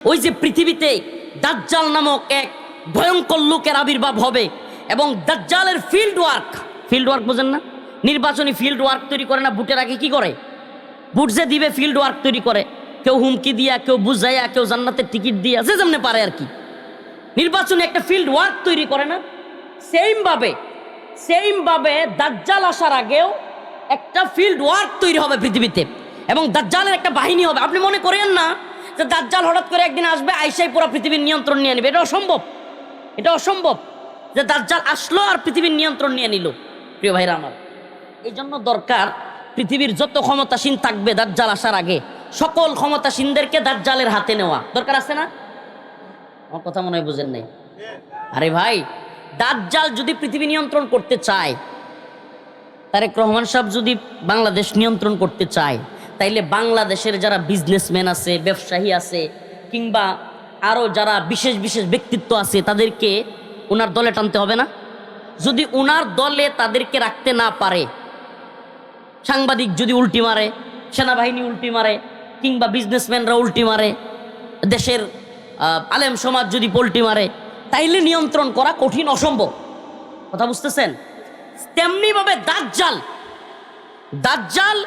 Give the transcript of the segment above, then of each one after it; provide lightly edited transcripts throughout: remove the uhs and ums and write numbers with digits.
ওই যে পৃথিবীতে দাজ্জাল নামক এক ভয়ঙ্কর লোকের আবির্ভাব হবে এবং দাজ্জালের ফিল্ড ওয়ার্ক বোঝেন না, নির্বাচনী ফিল্ড ওয়ার্ক তৈরি করে না, ভোটের আগে কি করে, ভোট যে দিবে ফিল্ড ওয়ার্ক তৈরি করে, কেউ হুমকি দিয়া, কেউ বুঝাইয়া, কেউ জান্নাতের টিকিট দিয়া, যে যেমনি পারে আর কি, নির্বাচনী একটা ফিল্ড ওয়ার্ক তৈরি করে না। সেম ভাবে দাজ্জাল আসার আগেও একটা ফিল্ড ওয়ার্ক তৈরি হবে পৃথিবীতে এবং দাজ্জালের একটা বাহিনী হবে। আপনি মনে করেন না যে দাজ্জাল হঠাৎ করে একদিন আসবে, আইসাই পুরো পৃথিবীর নিয়ন্ত্রণ নিয়ে নেবে। এটা অসম্ভব যে দাজ্জাল আসলো আর পৃথিবীর নিয়ন্ত্রণ নিয়ে নিল। প্রিয় ভাইরা আমার, এই জন্য দরকার পৃথিবীর যত ক্ষমতাসীন থাকবে দাজ্জাল আসার আগে সকল ক্ষমতাসীনদেরকে দাজ্জালের হাতে নেওয়া দরকার আছে না? আমার কথা মনে হয় বুঝেন নাই। আরে ভাই, দাজ্জাল যদি পৃথিবী নিয়ন্ত্রণ করতে চায়, তারেক রহমান সাহেব যদি বাংলাদেশ নিয়ন্ত্রণ করতে চায়, তাইলে বাংলাদেশের যারা বিজনেসম্যান আছে, ব্যবসায়ী আছে, কিংবা আরও যারা বিশেষ বিশেষ ব্যক্তিত্ব আছে, তাদেরকে ওনার দলে টানতে হবে না? যদি ওনার দলে তাদেরকে রাখতে না পারে, সাংবাদিক যদি উল্টি মারে, সেনাবাহিনী উল্টি মারে, কিংবা বিজনেসম্যানরা উল্টি মারে, দেশের আলেম সমাজ যদি পল্টি মারে, তাইলে নিয়ন্ত্রণ করা কঠিন, অসম্ভব। কথা বুঝতেছেন? তেমনিভাবে দাজ্জাল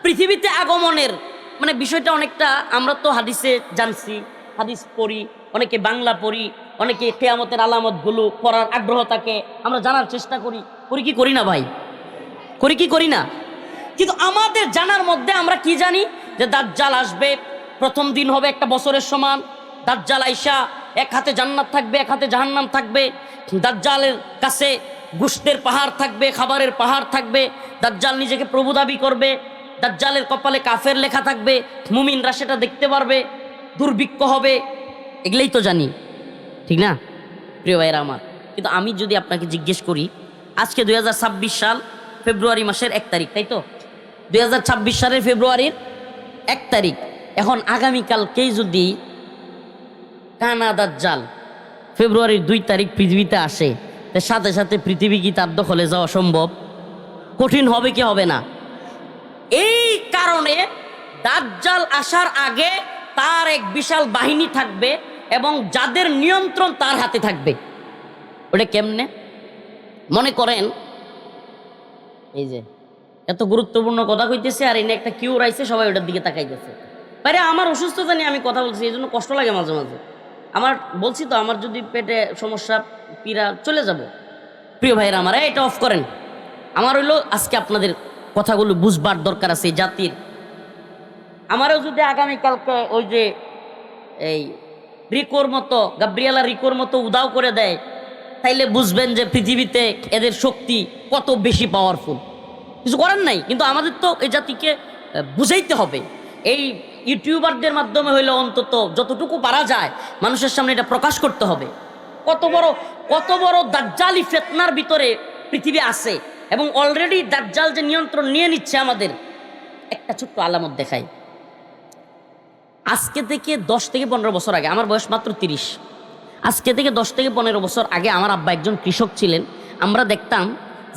পৃথিবীতে আগমনের মানে বিষয়টা অনেকটা আমরা তো হাদিসে জানছি, হাদিস পড়ি, অনেকে বাংলা পড়ি, অনেকে কিয়ামতের আলামতগুলো পড়ার আগ্রহ থাকে, আমরা জানার চেষ্টা করি কি করি না ভাই? করি না? কিন্তু আমাদের জানার মধ্যে আমরা কি জানি যে দাজ্জাল আসবে, প্রথম দিন হবে একটা বছরের সমান। দাজ্জাল আইসা এক হাতে জান্নাত থাকবে, এক হাতে জাহান্নাম থাকবে। দাজ্জালের কাছে গোশতের পাহাড় থাকবে, খাবারের পাহাড় থাকবে। দাজ্জাল নিজেকে প্রভু দাবি করবে। দাজ্জালের কপালে কাফের লেখা থাকবে, মুমিনরা সেটা দেখতে পারবে, দুর্ভিক্ষ হবে। এগুলোই তো জানি, ঠিক না প্রিয় ভাইয়েরা আমার? কিন্তু আমি যদি আপনাকে জিজ্ঞেস করি, আজকে 2026 সাল ফেব্রুয়ারি মাসের 1 তারিখ, তাই তো? 2026 সালের ফেব্রুয়ারির 1 তারিখ। এখন আগামীকালকেই যদি কানা দাজ্জাল ফেব্রুয়ারির 2 তারিখ পৃথিবীতে আসে, তার সাথে সাথে পৃথিবী কি তার দখলে যাওয়া সম্ভব? কঠিন হবে কি হবে না? এই কারণে দাজ্জাল আসার আগে তার এক বিশাল বাহিনী থাকবে এবং যাদের নিয়ন্ত্রণ তার হাতে থাকবে। ওটা কেমনে? মনে করেন, এই যে এত গুরুত্বপূর্ণ কথা কইতেছে আর এনে একটা কিউ রাইছে, সবাই ওটার দিকে তাকাইতেছে। বাইরে আমার অসুস্থতা নিয়ে আমি কথা বলছি, এই জন্য কষ্ট লাগে মাঝে মাঝে আমার। বলছি তো, আমার যদি পেটে সমস্যা, পীড়া, চলে যাব। প্রিয় ভাইরা আমার, এটা অফ করেন। আমার হইলো আজকে আপনাদের কথাগুলো বুঝবার দরকার আছে এই জাতির। আমারও যদি আগামীকালকে ওই যে এই রিকোর মতো, গাব্রিয়েলা রিকোর মতো উদাও করে দেয়, তাইলে বুঝবেন যে পৃথিবীতে এদের শক্তি কত বেশি পাওয়ারফুল। কিছু করার নাই, কিন্তু আমাদের তো এই জাতিকে বুঝাইতে হবে। এই ইউটিউবারদের মাধ্যমে হইলে অন্তত যতটুকু পারা যায় মানুষের সামনে এটা প্রকাশ করতে হবে। কত বড় দাজ্জালি ফিতনার ভিতরে পৃথিবী আছে এবং অলরেডি দাজ্জাল যে নিয়ন্ত্রণ নিয়ে নিচ্ছে আমাদের, একটা ছোট্ট আলামত দেখাই। আজকে থেকে 10 থেকে 15 বছর আগে, আমার বয়স মাত্র 30, আজকে থেকে 10 থেকে 15 বছর আগে আমার আব্বা একজন কৃষক ছিলেন। আমরা দেখতাম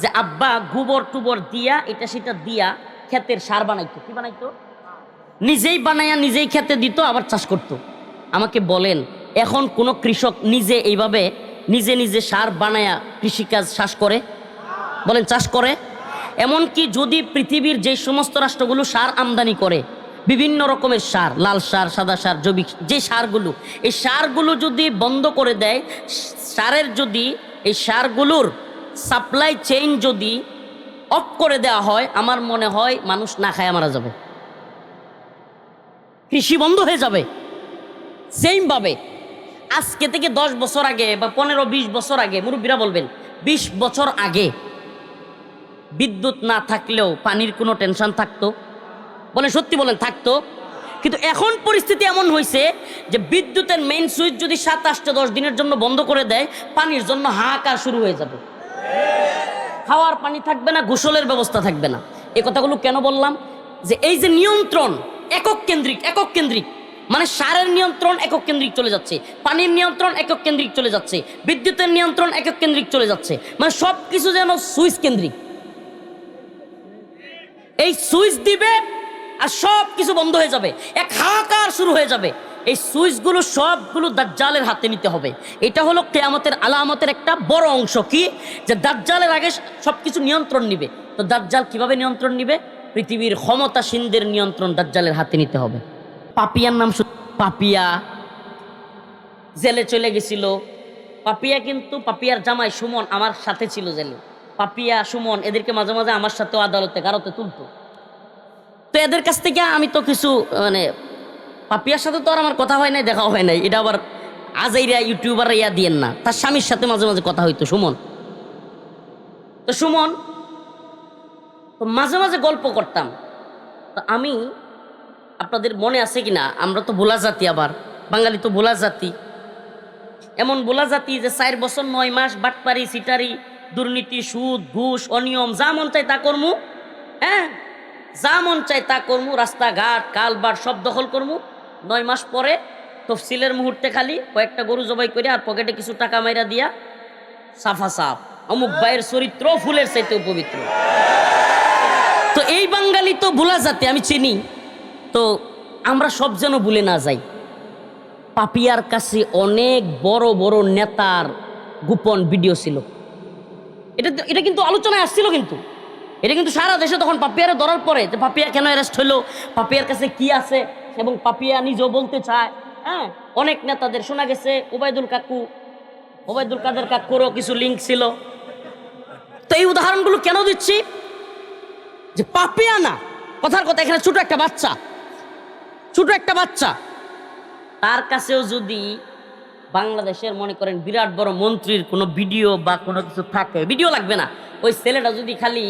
যে আব্বা গোবর টুবর দিয়া, এটা সেটা দিয়া ক্ষেতের সার বানাইতো। কি বানাইতো? নিজেই বানাইয়া নিজেই খেতে দিত, আবার চাষ করত। আমাকে বলেন, এখন কোনো কৃষক নিজে এইভাবে নিজে সার বানায়া কৃষিকাজ চাষ করে? বলেন, চাষ করে? এমনকি যদি পৃথিবীর যে সমস্ত রাষ্ট্রগুলো সার আমদানি করে, বিভিন্ন রকমের সার, লাল সার, সাদা সার, জৈবিক যে সারগুলো, এই সারগুলো যদি বন্ধ করে দেয়, এই সারগুলোর সাপ্লাই চেইন যদি অফ করে দেওয়া হয়, আমার মনে হয় মানুষ না খায় মারা যাবে, কৃষি বন্ধ হয়ে যাবে। সেইমভাবে আজকে থেকে 10 বছর আগে বা 15-20 বছর আগে, মুরব্বীরা বলবেন 20 বছর আগে বিদ্যুৎ না থাকলেও পানির কোনো টেনশন থাকতো? বলেন, সত্যি বলেন, থাকতো? কিন্তু এখন পরিস্থিতি এমন হয়েছে যে বিদ্যুতের মেইন সুইচ যদি 7-8-10 দিনের জন্য বন্ধ করে দেয়, পানির জন্য হাহাকার শুরু হয়ে যাবে। খাওয়ার পানি থাকবে না, গোসলের ব্যবস্থা থাকবে না। এই কথাগুলো কেন বললাম? যে এই যে নিয়ন্ত্রণ একক কেন্দ্রিক, মানে সারের নিয়ন্ত্রণ একক কেন্দ্রিক চলে যাচ্ছে, পানির নিয়ন্ত্রণ একক কেন্দ্রিক চলে যাচ্ছে, বিদ্যুতের নিয়ন্ত্রণ একক কেন্দ্রিক চলে যাচ্ছে, মানে সব কিছু যেন সুইচ কেন্দ্রিক। এই সুইচ দিবে আর সব কিছু বন্ধ হয়ে যাবে, এক হাহাকার শুরু হয়ে যাবে। এই সুইচগুলো সবগুলো দাজ্জালের হাতে নিতে হবে। এটা হলো কিয়ামতের আলামতের একটা বড় অংশ, কি যে দাজ্জালের আগে সবকিছু নিয়ন্ত্রণ নিবে। তো দাজ্জাল কিভাবে নিয়ন্ত্রণ নিবে? পৃথিবীর ক্ষমতাসীনদের নিয়ন্ত্রণ দাজ্জালের হাতে নিতে হবে। পাপিয়ার নাম পাপিয়া জেলে চলে গেছিল। পাপিয়া কিন্তু পাপিয়ার জামাই সুমন আমার সাথে ছিল জেলে। পাপিয়া সুমন এদেরকে মাঝে মাঝে আমার সাথেও আদালতে গারতে তুলতো। তো এদের কাছ থেকে আমি তো কিছু মানে পাপিয়ার সাথে তো আর আমার কথা হয় নাই, দেখা হয় নাই, এটা আবার আজাইরা ইউটিউবার ইয়া দিয়েন না। তার স্বামীর সাথে মাঝে মাঝে কথা হইতো সুমন। তো সুমন তো মাঝে মাঝে গল্প করতাম। তো আমি, আপনাদের মনে আছে কিনা, আমরা তো বোলা জাতি, আবার বাঙালি তো বোলা জাতি, এমন বোলা জাতি যে 4 বছর 9 মাস বাটপারি সিটারি দুর্নীতি সুদ ঘুষ অনিয়ম যা মন চাই তা করমু। হ্যাঁ, যা মন চাই তা করমু, রাস্তাঘাট কালবার সব দখল করমু। 9 মাস পরে তফসিলের মুহূর্তে খালি কয়েকটা গরু জবাই করে আর পকেটে কিছু টাকা মাইরা দিয়া সাফা সাফ, অমুক ভাইয়ের চরিত্র ফুলের চাইতেও পবিত্র। তো এই বাঙালি তো ভোলা জাতি, আমি চিনি। তো আমরা সব যেন ভুলে না যাই। পাপিয়ার কাছে অনেক বড় বড় নেতার গোপন ভিডিও ছিল। এটা কিন্তু আলোচনায় আসছিল, কিন্তু এটা কিন্তু সারা দেশে তখন পাপিয়ারে ধরার পরে যে পাপিয়া কেন অ্যারেস্ট হইলো, পাপিয়ার কাছে কি আছে, এবং পাপিয়া নিজেও বলতে চায়। হ্যাঁ, অনেক নেতাদের শোনা গেছে, ওবায়দুল কাদের কাকুরও কিছু লিঙ্ক ছিল। তো এই উদাহরণগুলো কেন দিচ্ছি, যে পাপিয়া না, কথার কথা এখানে ছোট একটা বাচ্চা, তার কাছেও যদি বাংলাদেশের মনে করেন বিরাট বড় মন্ত্রীর কোনো ভিডিও বা কোনো কিছু থাকে, ভিডিও লাগবে না, ওই ছেলেটা যদি খালি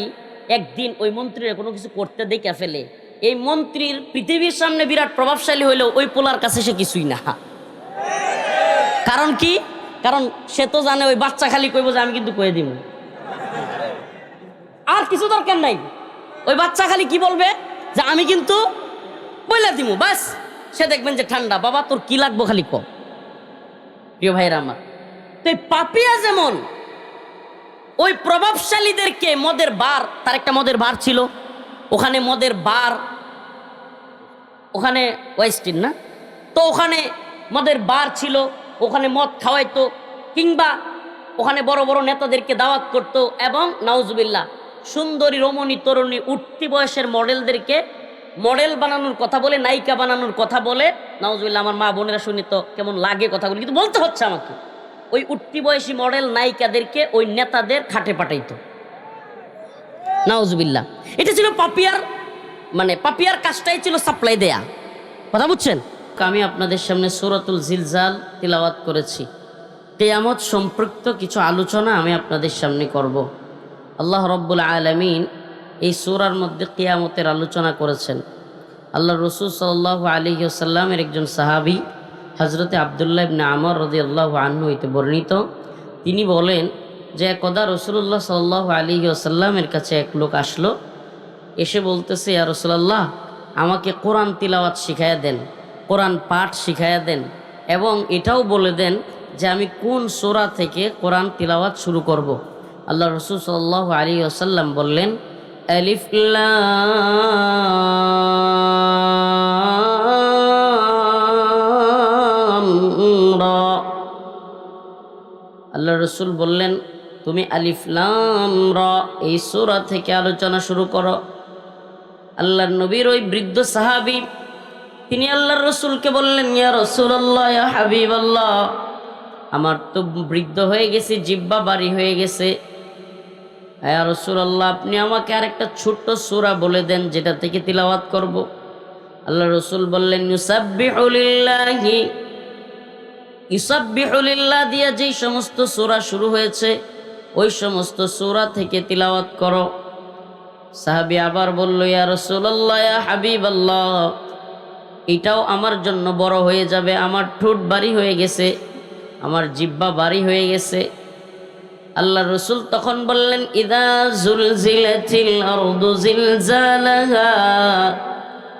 একদিন ওই মন্ত্রীর কোনো কিছু করতে দেখে ফেলে, এই মন্ত্রীর পৃথিবীর সামনে বিরাট প্রভাবশালী হইলেও ওই পোলার কাছে সে কিছুই না। কারণ কি? কারণ সে তো জানে ওই বাচ্চা খালি কইব যে আমি কিন্তু কয়ে দিব, আর কিছু দরকার নাই। ওই বাচ্চা খালি কি বলবে যে আমি কিন্তু বইলা দিব, বাস সে দেখবেন যে ঠান্ডা, বাবা তোর কি লাগবো খালি ক। প্রিয় ভাইরা আমার, তো এই পাপিয়া যেমন ওই প্রভাবশালীদেরকে মদের বার, তার একটা মদের বার ছিল, ওখানে মদের বার, ওখানে ওয়েস্টিন না, তো ওখানে মদের বার ছিল, ওখানে মদ খাওয়াইতো, কিংবা ওখানে বড় বড় নেতাদেরকে দাওয়াত করতো, এবং নাউজুবিল্লাহ সুন্দরী রমণী তরুণী উঠতি বয়সের মডেলদেরকে মডেল বানানোর কথা বলে, নায়িকা বানানোর কথা বলে। নাউজুবিল্লাহ, আমার মা বোনেরা শুনি তো কেমন লাগে কথাগুলো, কিন্তু বলতে হচ্ছে আমাকে। ওই উঠতি বয়সী মডেল নায়িকাদেরকে ওই নেতাদের খাটে পাঠাইতো। নাউজুবিল্লাহ, এটা ছিল পাপিয়ার, মানে পাপিয়ার কাজটাই ছিল সাপ্লাই দেয়া, কথা বুঝছেন। আমি আপনাদের সামনে সূরাতুল জিলজাল তিলাওয়াত করেছি। কিয়ামত সম্পৃক্ত কিছু আলোচনা আমি আপনাদের সামনে করব। আল্লাহ রাব্বুল আলামিন এই সূরার মধ্যে কিয়ামতের আলোচনা করেছেন। আল্লাহ রাসূল সাল্লাল্লাহু আলাইহি ওয়াসাল্লামের একজন সাহাবী হযরতে আব্দুল্লাহ ইবনে আমর রাদিয়াল্লাহু আনহু হইতে বর্ণিত, তিনি বলেন যে একদা রাসূলুল্লাহ সাল্লাল্লাহু আলাইহি ওয়াসাল্লামের কাছে এক লোক আসলো, এসে বলতেছে, ইয়া রাসূলুল্লাহ, আমাকে কোরআন তিলাওয়াত শিখায়া দেন, কোরআন পাঠ শিখায়া দেন, এবং এটাও বলে দেন যে আমি কোন সূরা থেকে কোরআন তিলাওয়াত শুরু করব। আল্লাহ রাসূল সাল্লাল্লাহু আলাইহি ওয়াসাল্লাম বললেন, আলিফ লাম রা। আল্লাহ রাসূল বললেন, তুমি আলিফ লাম রা এই সূরা থেকে আলোচনা শুরু করো। আল্লাহর নবীর ওই বৃদ্ধ সাহাবী তিনি আল্লাহর রাসূলকে বললেন, ইয়া রাসূলুল্লাহ, ইয়া হাবিবাল্লাহ, আমার তো বৃদ্ধ হয়ে গেছে, জিহ্বা ভারী হয়ে গেছে, ইয়া রাসূলুল্লাহ আপনি আমাকে আরেকটা ছোট্ট সূরা বলে দেন যেটা থেকে তিলাওয়াত করব। আল্লাহ রাসূল বললেন, ইউসাব্বিহু লিল্লাহ দিয়ে যেই সমস্ত সূরা শুরু হয়েছে ওই সমস্ত সূরা থেকে তিলাওয়াত করো। সাহাবী আবার বলল, ইয়া রাসূলুল্লাহ, ইয়া হাবিবাল্লাহ, এটাও আমার জন্য বড় হয়ে যাবে, আমার ঠোঁট ভারী হয়ে গেছে, আমার জিহ্বা ভারী হয়ে গেছে। আল্লাহ রাসূল তখন বললেন, ইযা যুলজিলাতিল আরদু জিলজালাহা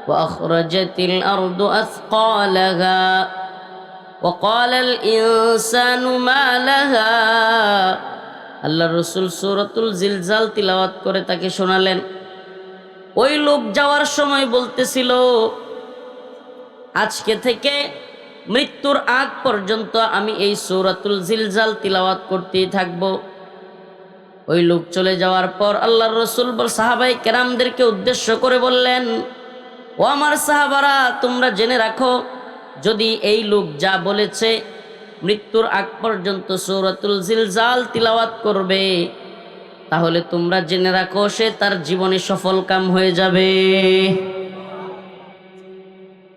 ওয়া আখরাজাতিল আরদু আথকালাহা ওয়া ক্বালাল ইনসানু মা লাহা। আল্লাহ রাসূল সূরাতুল জিলজাল তিলাওয়াত করে তাকে শোনালেন। ওই লোক যাওয়ার সময় বলতেছিল, আজকে থেকে মৃত্যুর আগ পর্যন্ত আমি এই সূরাতুল জিলজাল তিলাওয়াত করতেই থাকব। ওই লোক চলে যাওয়ার পর আল্লাহর রাসূল সাহাবায়ে কেরামদেরকে উদ্দেশ্য করে বললেন, ও আমার সাহাবারা, তোমরা জেনে রাখো, যদি এই লোক যা বলেছে মৃত্যুর আগ পর্যন্ত সূরাতুল জিলজাল তিলাওয়াত করবে, তাহলে তোমরা জেনে রাখো সে তার জীবনে সফল কাম হয়ে যাবে।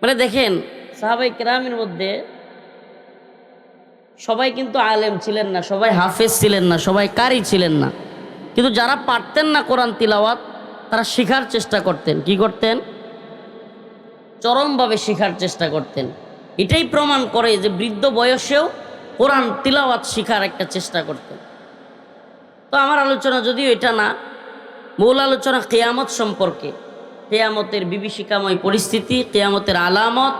মানে দেখেন, সাহাবায়ে কেরামের মধ্যে সবাই কিন্তু আলেম ছিলেন না, সবাই হাফেজ ছিলেন না, সবাই কারি ছিলেন না, কিন্তু যারা পারতেন না কোরআন তিলাওয়াত, তারা শেখার চেষ্টা করতেন। কি করতেন? চরমভাবে শেখার চেষ্টা করতেন। এটাই প্রমাণ করে যে বৃদ্ধ বয়সেও কোরআন তিলাওয়াত শেখার একটা চেষ্টা করতেন। তো আমার আলোচনা যদিও এটা না, মূল আলোচনা কিয়ামত সম্পর্কে, কিয়ামতের বিভীষিকাময় পরিস্থিতি, কিয়ামতের আলামত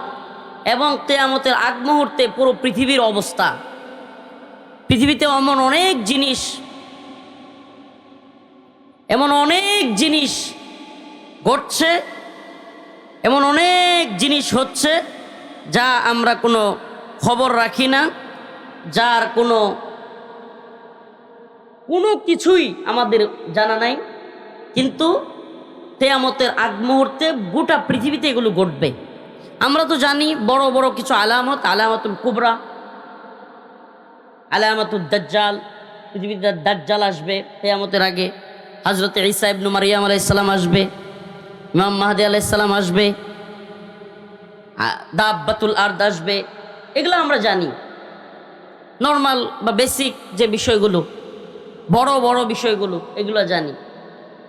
এবং কিয়ামতের আগ মুহূর্তে পুরো পৃথিবীর অবস্থা। পৃথিবীতে এমন অনেক জিনিস ঘটছে, এমন অনেক জিনিস হচ্ছে যা আমরা কোনো খবর রাখি না, যার কোনো কিছুই আমাদের জানা নাই, কিন্তু কিয়ামতের আগ মুহূর্তে গোটা পৃথিবীতে এগুলো ঘটবে। আমরা তো জানি বড় বড় কিছু আলামত, আলামাতুল কুবরা, আলামাতুদ দাজ্জাল, পৃথিবীতে দাজ্জাল আসবে কিয়ামতের আগে, হযরত ঈসা ইবনে মারইয়াম আলাইহিস সালাম আসবে, ইমাম মাহদী আলাইহিস সালাম আসবে, দাব্বাতুল আরদ আসবে, এগুলো আমরা জানি। নর্মাল বা বেসিক যে বিষয়গুলো, বড় বড় বিষয়গুলো, এগুলো জানি।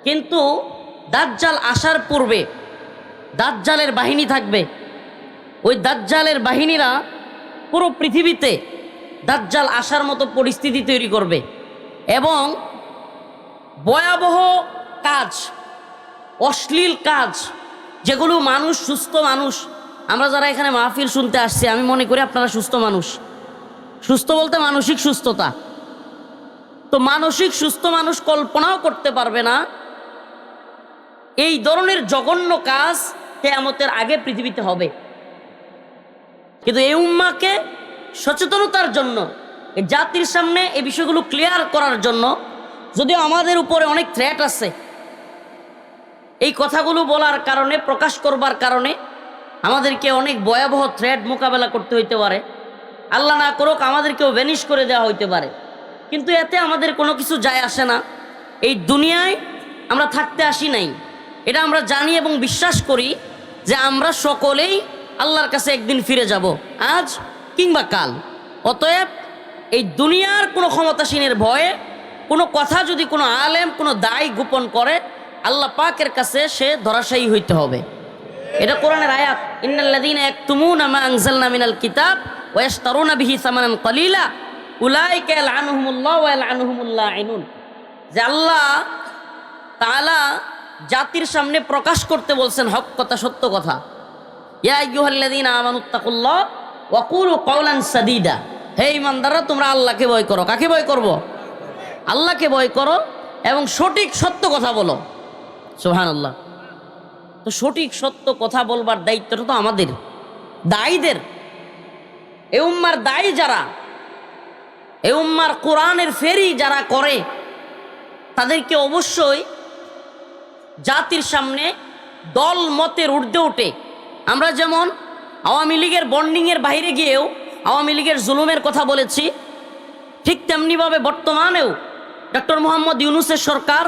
কিন্তু দাজ্জাল আসার পূর্বে দাজ্জালের বাহিনী থাকবে। ওই দাজ্জালের বাহিনীরা পুরো পৃথিবীতে দাজ্জাল আসার মতো পরিস্থিতি তৈরি করবে এবং ভয়াবহ কাজ, অশ্লীল কাজ, যেগুলো মানুষ, সুস্থ মানুষ, আমরা যারা এখানে মাহফিল শুনতে আসছি, আমি মনে করি আপনারা সুস্থ মানুষ। সুস্থ বলতে মানসিক সুস্থতা। তো মানসিক সুস্থ মানুষ কল্পনাও করতে পারবে না এই ধরনের জঘন্য কাজ কিয়ামতের আগে পৃথিবীতে হবে। কিন্তু এই উম্মাহকে সচেতনতার জন্য, এই জাতির সামনে এই বিষয়গুলো ক্লিয়ার করার জন্য, যদিও আমাদের উপরে অনেক থ্রেট আছে, এই কথাগুলো বলার কারণে, প্রকাশ করবার কারণে আমাদেরকে অনেক ভয়াবহ থ্রেট মোকাবেলা করতে হইতে পারে। আল্লাহ না করুক আমাদেরকেও ভ্যানিশ করে দেওয়া হইতে পারে, কিন্তু এতে আমাদের কোনো কিছু যায় আসে না। এই দুনিয়ায় আমরা থাকতে আসি নাই, এটা আমরা জানি এবং বিশ্বাস করি যে আমরা সকলেই আল্লাহর কাছে একদিন ফিরে যাব, আজ কিংবা কাল। অতএব এই দুনিয়ার কোনো ক্ষমতাসীনের ভয়ে কোনো কথা যদি কোনো আলেম, কোনো দায় গোপন করে, আল্লাহ পাকের কাছে সে ধরাশায়ী হইতে হবে। এটা কোরআনের আয়াত, ইন্নাল্লাযীনা ইয়াকতুমুনা মা আনজালনা মিনাল কিতাব ওয়া ইয়াশতারুনা বিহি সামানান কলিলা উলাইকা ইয়ালআনুহুমুল্লাহ ওয়া ইয়ালআনুহুমুল লাঈনুন। যে আল্লাহ তাআলা জাতির সামনে প্রকাশ করতে বলছেন হক কথা, সত্য কথা। ইয়া আইয়ুহাল্লাযীনা আমানুত্তাকুল্লাহ ওয়া কুলু কাওলান সাদীদা। হে ঈমানদাররা, তোমরা আল্লাহকে ভয় করো। কাকে ভয় করব? আল্লাহকে ভয় করো এবং সঠিক সত্য কথা বলো। সুবহানাল্লাহ। তো সঠিক সত্য কথা বলবার দায়িত্বটা তো আমাদের, দায়ীদের। এই উম্মার দায়ী যারা, এই উম্মার কোরআনের ফেরি যারা করে, তাদেরকে অবশ্যই জাতির সামনে দল মতের ঊর্ধ্বে উঠে, আমরা যেমন আওয়ামী লীগের বন্ডিংয়ের বাইরে গিয়েও আওয়ামী লীগের জুলুমের কথা বলেছি, ঠিক তেমনিভাবে বর্তমানেও ডক্টর মোহাম্মদ ইউনূসের সরকার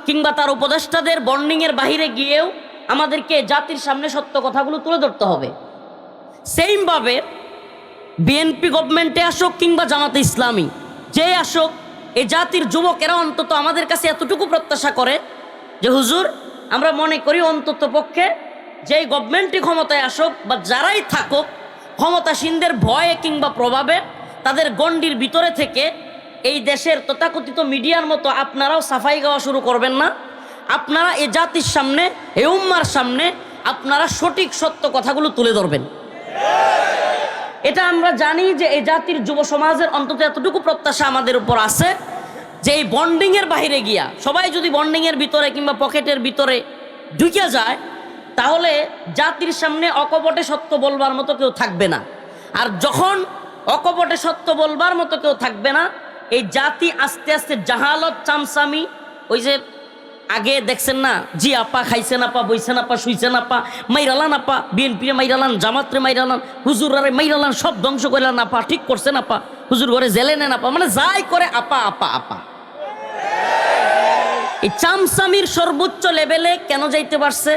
কিংবা তার উপদেষ্টাদের বন্ডিংয়ের বাইরে গিয়েও আমাদেরকে জাতির সামনে সত্য কথাগুলো তুলে ধরতে হবে। সেইমভাবে বিএনপি গভর্নমেন্টে আসুক কিংবা জামাতে ইসলামী যে আসুক, এই জাতির যুবকেরা অন্তত আমাদের কাছে এতটুকু প্রত্যাশা করে যে হুজুর, আমরা মনে করি অন্তত পক্ষে যেই গভর্নমেন্টই ক্ষমতায় আসুক বা যারাই থাকুক, ক্ষমতাসীনদের ভয়ে কিংবা প্রভাবে তাদের গণ্ডির ভিতরে থেকে এই দেশের তথাকথিত মিডিয়ার মতো আপনারাও সাফাই গাওয়া শুরু করবেন না। আপনারা এই জাতির সামনে, এই উম্মার সামনে আপনারা সঠিক সত্য কথাগুলো তুলে ধরবেন। এটা আমরা জানি যে এই জাতির যুব সমাজের অন্তত এতটুকু প্রত্যাশা আমাদের উপর আছে যে এই বন্ডিংয়ের বাইরে গিয়া সবাই যদি বন্ডিংয়ের ভিতরে কিংবা পকেটের ভিতরে ঢুকে যায়, তাহলে জাতির সামনে অকপটে সত্য বলবার মতো কেউ থাকবে না। আর যখন অকপটে সত্য বলবার মতো কেউ থাকবে না, এই জাতি আস্তে আস্তে জাহালত, চামচামি, ওই যে আগে দেখছেন না, জি আপা খাইছেন আপা, বইছেন আপা, শুইছেন আপা, মাইরালান আপা, বিএনপিরে মাইরালান, জামাতরে মাইরালান, হুজুরারে মাইরালান, সব ধ্বংস করলেন আপা, ঠিক করছেন আপা, হুজুর ঘরে জেলে নেন আপা, মানে যাই করে আপা আপা আপা। এই চামচামির সর্বোচ্চ লেভেলে কেন যাইতে পারছে?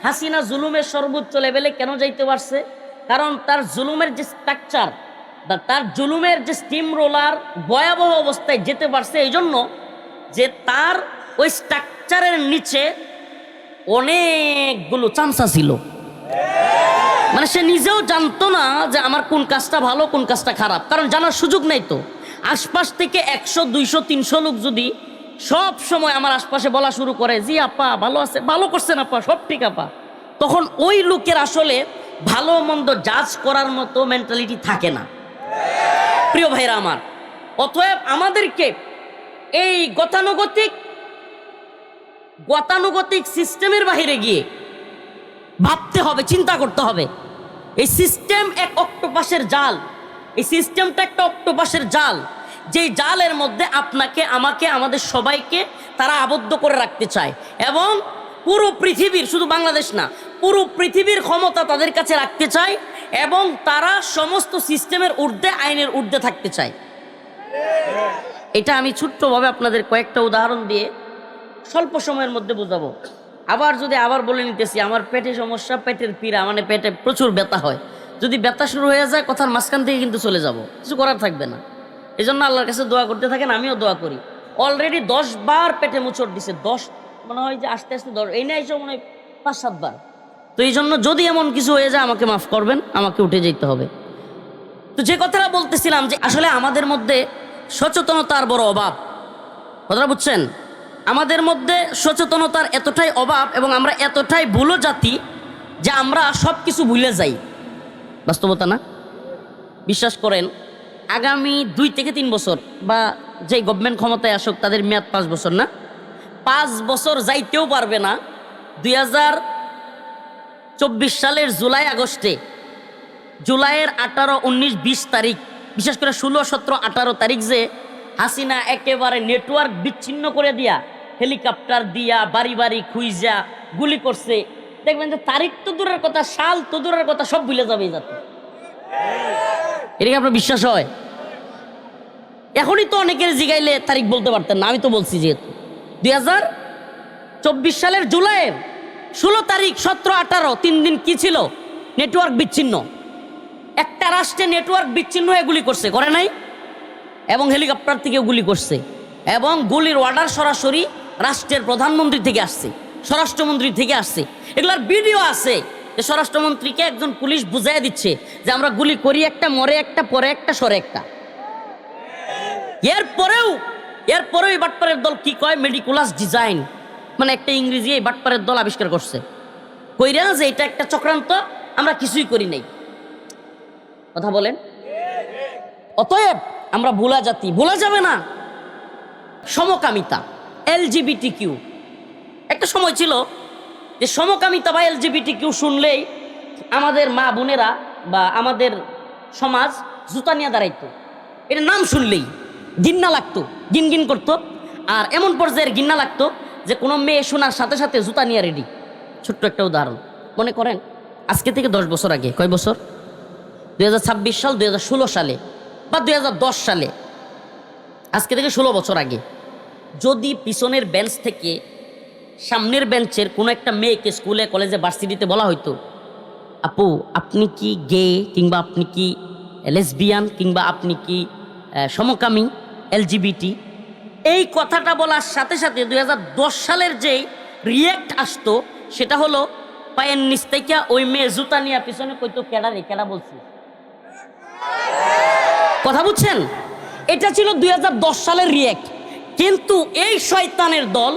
হাসিনা জুলুমের সর্বোচ্চ লেভেলে কেন যাইতে পারছে? কারণ তার জুলুমের যে স্ট্রাকচার বা তার জুলুমের যে স্টিম রোলার ভয়াবহ অবস্থায় যেতে পারছে এই জন্য যে তার ওই স্ট্রাকচারের নিচে অনেকগুলো চামচা ছিল। মানে সে নিজেও জানতো না যে আমার কোন কাজটা ভালো কোন কাজটা খারাপ, কারণ জানার সুযোগ নেই। তো আশপাশ থেকে 100, 200, 300 লোক যদি সব সময় আমার আশপাশে বলা শুরু করে, জি আপা ভালো আছে, ভালো করছেন আপা, সব ঠিক আপা, তখন ওই লোকের আসলে ভালো মন্দ জাজ করার মতো মেন্টালিটি থাকে না। প্রিয় ভাইরা আমার, অতএব আমাদেরকে এই গতানুগতিক সিস্টেমের বাহিরে গিয়ে ভাবতে হবে, চিন্তা করতে হবে। এই সিস্টেম এক অক্টোপাসের জাল, এই সিস্টেমটা একটা অক্টোপাসের জাল, যেই জালের মধ্যে আপনাকে, আমাকে, আমাদের সবাইকে তারা আবদ্ধ করে রাখতে চায় এবং পুরো পৃথিবীর, শুধু বাংলাদেশ না, পুরো পৃথিবীর ক্ষমতা তাদের কাছে রাখতে চায় এবং তারা সমস্ত সিস্টেমের ঊর্ধ্বে, আইনের ঊর্ধ্বে থাকতে চায়। এটা আমি ছোট্টভাবে আপনাদের কয়েকটা উদাহরণ দিয়ে স্বল্প সময়ের মধ্যে বোঝাবো। আবার বলে নিতেছি, আমার পেটে সমস্যা, পেটের পীড়া, মানে পেটে প্রচুর ব্যথা হয়। যদি ব্যথা শুরু হয়ে যায় কথার মাঝখান থেকে কিন্তু চলে যাব, কিছু করার থাকবে না। এই জন্য আল্লাহর কাছে দোয়া করতে থাকেন, আমিও দোয়া করি। অলরেডি 10 বার পেটে মুচড় দিছে, 10 মনে হয় যে আস্তে আস্তে 10, এই নিয়ে এসে মনে হয় 5-7 বার। তো এই জন্য যদি এমন কিছু হয়ে যায় আমাকে মাফ করবেন, আমাকে উঠে যেতে হবে। তো যে কথাটা বলতেছিলাম যে আসলে আমাদের মধ্যে সচেতনতার বড় অভাব, কথাটা বুঝছেন? আমাদের মধ্যে সচেতনতার এতটাই অভাব এবং আমরা এতটাই ভুলো জাতি যে আমরা সব কিছু ভুলে যাই। বাস্তবতা না? বিশ্বাস করেন, আগামী 2 থেকে 3 বছর বা যে গভর্নমেন্ট ক্ষমতায় আসুক তাদের মেয়াদ 5 বছর না, 5 বছর যাইতেও পারবে না। 2024 সালের জুলাইয়ের 18, 19, 20 তারিখ, বিশেষ করে 16, 17, 18 তারিখ যে হাসিনা একেবারে নেটওয়ার্ক বিচ্ছিন্ন করে দিয়া, হেলিকপ্টার দিয়া বাড়ি বাড়ি খুইজা গুলি করছে, দেখবেন যে তারিখ তো দূরের কথা, সাল তো দূরের কথা, সব ভুলে যাবে এই জাতি। এটা কি আপনার বিশ্বাস হয়? এখনই তো অনেকের জিগাইলে তারিখ বলতে পারতেন না, আমি তো বলছি। যেহেতু 2024 সালের জুলাইয়ের 16 তারিখ, 17, 18, 3 দিন কি ছিল? নেটওয়ার্ক বিচ্ছিন্ন। একটা রাষ্ট্রে নেটওয়ার্ক বিচ্ছিন্ন হয়ে গুলি করছে, করে নাই? এবং হেলিকপ্টার থেকে গুলি করছে এবং গুলির অর্ডার সরাসরি রাষ্ট্রের প্রধানমন্ত্রী থেকে আসছে, স্বরাষ্ট্রমন্ত্রী থেকে আসছে। এগুলার ভিডিও আছে যে স্বরাষ্ট্রমন্ত্রীকে একজন পুলিশ বুঝাই দিচ্ছে যে আমরা গুলি করি একটা, মরে একটা, পরে একটা, সরে একটা। এরপরেও এই বাটপারের দল কি কয়? মেডিকুলাস ডিজাইন, মানে একটা ইংরেজি এই বাটপারের দল আবিষ্কার করছে, কইরা যে এটা একটা চক্রান্ত, আমরা কিছুই করি নাই। কথা বলেন? অতএব আমরা ভোলা জাতি, ভোলা যাবে না। সমকামিতা, LGBTQ, একটা সময় ছিল যে সমকামিতা বা LGBTQ শুনলেই আমাদের মা বোনেরা বা আমাদের সমাজ জুতা নিয়ে দাঁড়াইতো। এটা নাম শুনলেই ঘিন্না লাগতো, গিনগিন করতো। আর এমন পর্যায়ের ঘিন্না লাগতো যে কোনো মেয়ে শোনার সাথে সাথে জুতা নিয়ে রেডি। ছোট্ট একটা উদাহরণ মনে করেন, আজকে থেকে 10 বছর আগে, কয় বছর? 2026 সাল, 2016 সালে বা 2010 সালে, আজকে থেকে 16 বছর আগে, যদি পিছনের বেঞ্চ থেকে সামনের বেঞ্চের কোনো একটা মেয়েকে স্কুলে, কলেজে, ভার্সিটিতে বলা হইতো, আপু আপনি কি গে, কিংবা আপনি কি লেসবিয়ান, কিংবা আপনি কি সমকামী, LGBT, এই কথাটা বলার সাথে সাথে 2010 সালের যে রিয়েক্ট আসতো সেটা হলো পায়ের নিচ থেকে ওই মেয়ে জুতা নিয়ে পিছনে কইতো, কেডা রে, কেডা বলছি। কথা বুঝছেন? এটা ছিল 2010 সালের রিয়েক্ট। কিন্তু এই শয়তানের দল,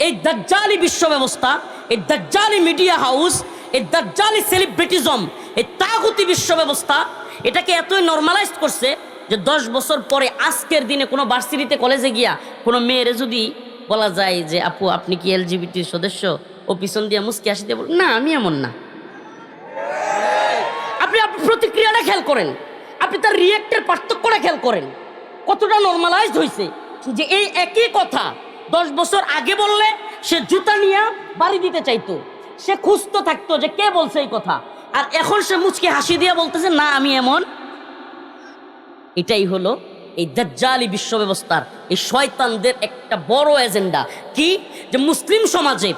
এই দাজ্জালি বিশ্ব ব্যবস্থা, এই দাজ্জালি মিডিয়া হাউস, এই দাজ্জালি সেলিব্রিটিজম, এই তাগুতি বিশ্ব ব্যবস্থা এটাকে এতই নর্মালাইজড করছে যে 10 বছর পরে আজকের দিনে কোনো ভার্সিটিতে, কলেজে গিয়া কোনো মেয়েরে যদি বলা যায় যে আপু আপনি কি LGBTর সদস্য, ও পিছন দিয়ে মুস্কি হাসিতে বল, না আমি এমন না। আপনি প্রতিক্রিয়াটা খেয়াল করেন, আপনি তার রিয়েক্টের পার্থক্যটা খেয়াল করেন, কতটা নর্মালাইজড হয়েছে। যে এই একই কথা 10 বছর আগে বললে সে জুতা নিয়ে বাড়ি দিতে চাইতো, সে খুঁজতে থাকতো যে কে বলছে এই কথা, আর এখন সে মুচকে হাসি দিয়ে বলতেছে না আমি এমন। এটাই হলো এই দাজ্জালি বিশ্ব ব্যবস্থার, এই শয়তানদের একটা বড় এজেন্ডা কি, যে মুসলিম সমাজে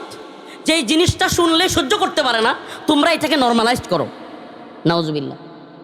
যে এই জিনিসটা শুনলে সহ্য করতে পারে না, তোমরা এটাকে নর্মালাইজড করো। নাউজুবিল্লাহ।